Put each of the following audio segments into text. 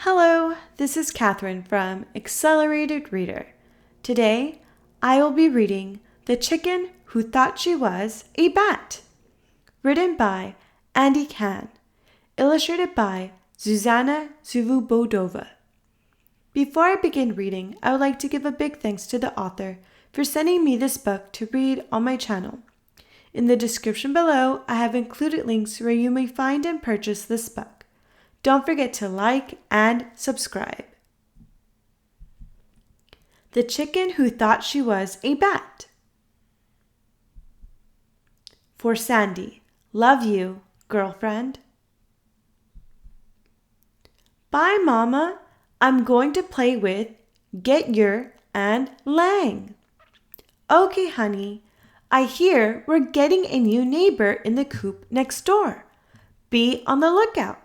Hello, this is Catherine from Accelerated Reader. Today, I will be reading The Chicken Who Thought She Was a Bat, written by Andi Cann, illustrated by Zuzana Svobodova. Before I begin reading, I would like to give a big thanks to the author for sending me this book to read on my channel. In the description below, I have included links where you may find and purchase this book. Don't forget to like and subscribe. The Chicken Who Thought She Was a Bat. For Sandy, love you, girlfriend. Bye, Mama. I'm going to play with Get Your and Lang. Okay, honey. I hear we're getting a new neighbor in the coop next door. Be on the lookout.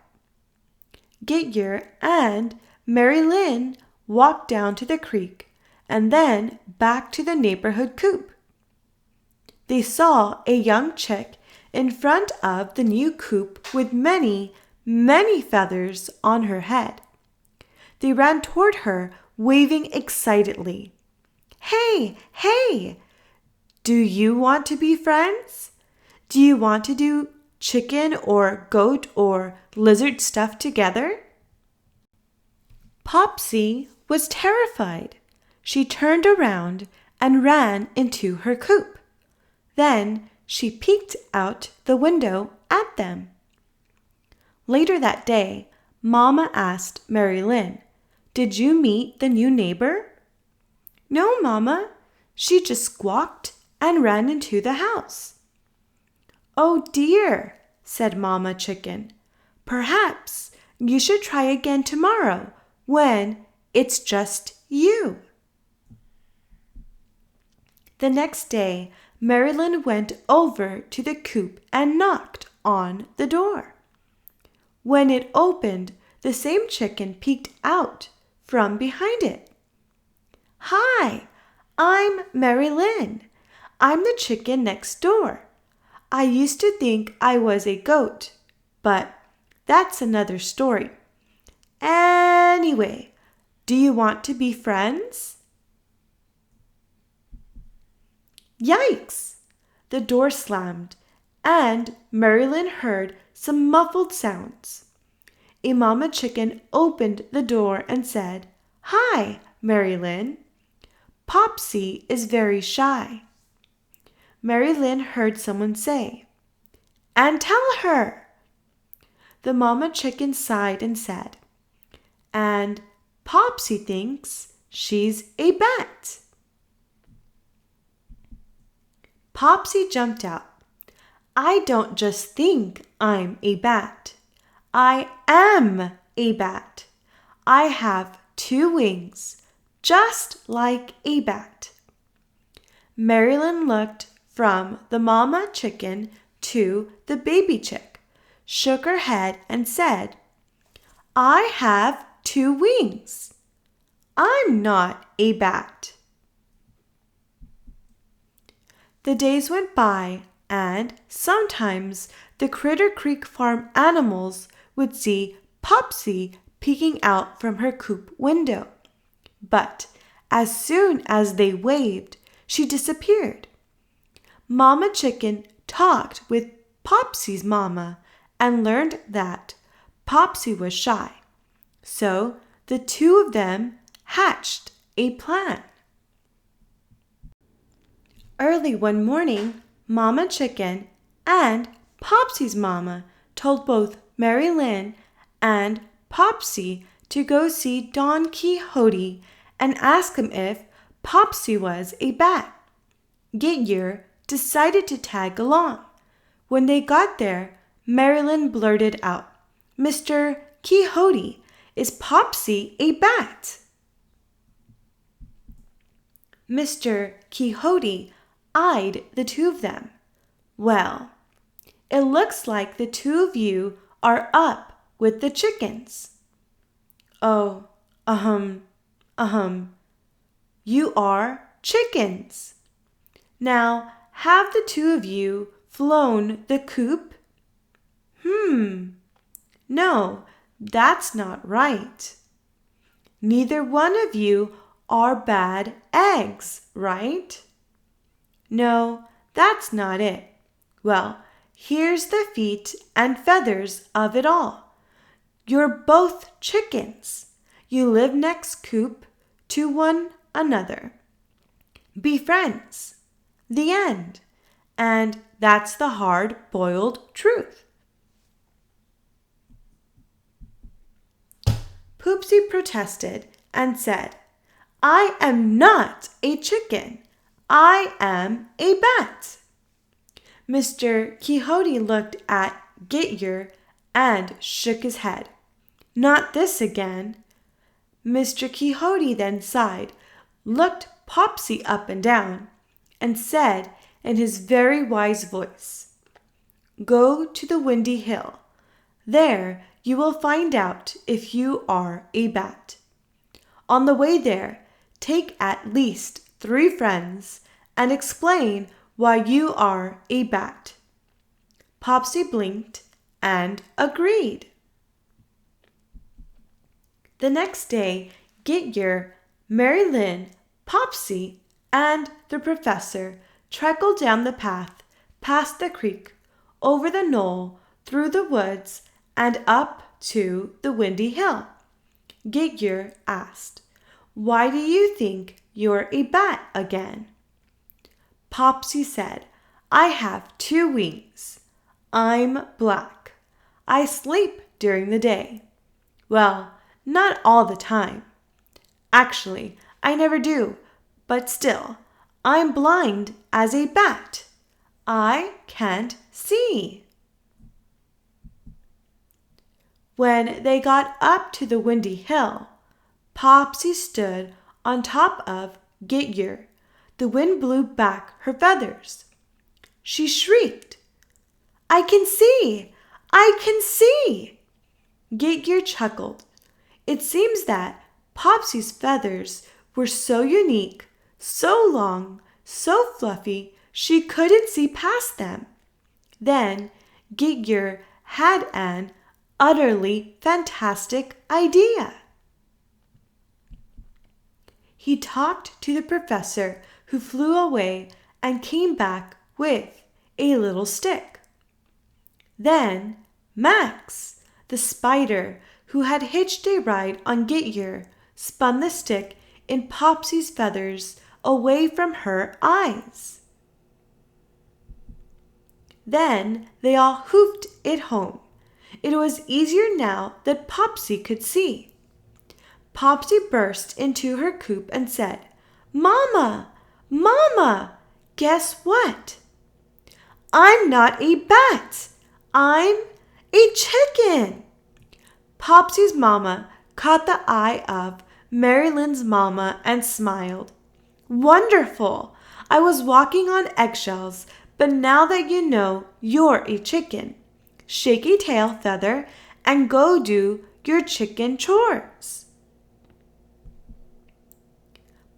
Get Your and Mary Lynn walked down to the creek and then back to the neighborhood coop. They saw a young chick in front of the new coop with many, many feathers on her head. They ran toward her, waving excitedly. Hey, hey! Do you want to be friends? Do you want to do chicken or goat or lizard stuff together? Popsy was terrified. She turned around and ran into her coop. Then she peeked out the window at them. Later that day, Mama asked Mary Lynn, "Did you meet the new neighbor?" "No, Mama. She just squawked and ran into the house." "Oh dear," said Mama Chicken. "Perhaps you should try again tomorrow when it's just you." The next day, Mary Lynn went over to the coop and knocked on the door. When it opened, the same chicken peeked out from behind it. "Hi, I'm Mary Lynn. I'm the chicken next door. I used to think I was a goat, but that's another story. Anyway, do you want to be friends?" Yikes! The door slammed, and Mary Lynn heard some muffled sounds. A mama chicken opened the door and said, "Hi, Mary Lynn. Popsy is very shy." Mary Lynn heard someone say, "And tell her." The mama chicken sighed and said, "And Popsy thinks she's a bat." Popsy jumped out. "I don't just think I'm a bat. I am a bat. I have 2 wings, just like a bat." Mary Lynn looked from the mama chicken to the baby chick, shook her head and said, "I have 2 wings. I'm not a bat." The days went by, and sometimes the Critter Creek Farm animals would see Popsy peeking out from her coop window. But as soon as they waved, she disappeared. Mama Chicken talked with Popsy's mama and learned that Popsy was shy. So the 2 of them hatched a plan. Early one morning, Mama Chicken and Popsy's mama told both Mary Lynn and Popsy to go see Don Quixote and ask him if Popsy was a bat. Get Your decided to tag along. When they got there, Mary Lynn blurted out, "Mr. Quixote, is Popsy a bat?" Mr. Quixote eyed the 2 of them. "Well, it looks like the 2 of you are up with the chickens." "Oh, you are chickens. Now, have the 2 of you flown the coop?" No, that's not right." neither one of you are bad eggs, right? No, that's not it. Well, here's the feet and feathers of it all. You're both chickens. You live next coop to one another. Be friends. The end. And that's the hard-boiled truth. Poopsie protested and said, I am not a chicken. I am a bat. Mr. Quixote looked at Gityer and shook his head. Not this again. Mr. Quixote then sighed, looked Popsy up and down, and said in his very wise voice, Go to the windy hill. There you will find out if you are a bat. On the way there, take at least 3 friends and explain why you are a bat. Popsy blinked and agreed. The next day, Gityer, Mary Lynn, Popsy, and the professor trickled down the path, past the creek, over the knoll, through the woods, and up to the windy hill. Gityer asked, Why do you think you're a bat again? Popsy said, I have 2 wings. I'm black. I sleep during the day. Well, not all the time. Actually, I never do, but still, I'm blind as a bat. I can't see. When they got up to the windy hill, Popsy stood on top of Gityer. The wind blew back her feathers. She shrieked, I can see! I can see! Gityer chuckled. It seems that Popsy's feathers were so unique, so long, so fluffy, she couldn't see past them. Then Gityer had an utterly fantastic idea. He talked to the professor, who flew away and came back with a little stick. Then Max, the spider, who had hitched a ride on Gityer, spun the stick in Popsy's feathers away from her eyes. Then they all hoofed it home. It was easier now that Popsy could see. Popsy burst into her coop and said, Mama! Mama! Guess what? I'm not a bat! I'm a chicken! Popsy's mama caught the eye of Mary Lynn's mama and smiled. Wonderful! I was walking on eggshells, but now that you know you're a chicken, shake a tail feather and go do your chicken chores.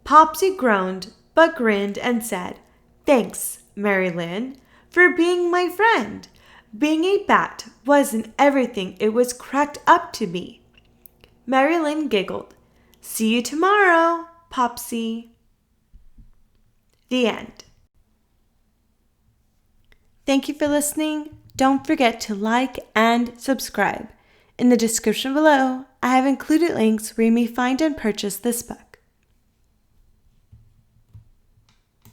Popsy groaned but grinned and said, Thanks, Mary Lynn, for being my friend. Being a bat wasn't everything it was cracked up to be. Mary Lynn giggled. See you tomorrow, Popsy. The end. Thank you for listening. Don't forget to like and subscribe. In the description below, I have included links where you may find and purchase this book.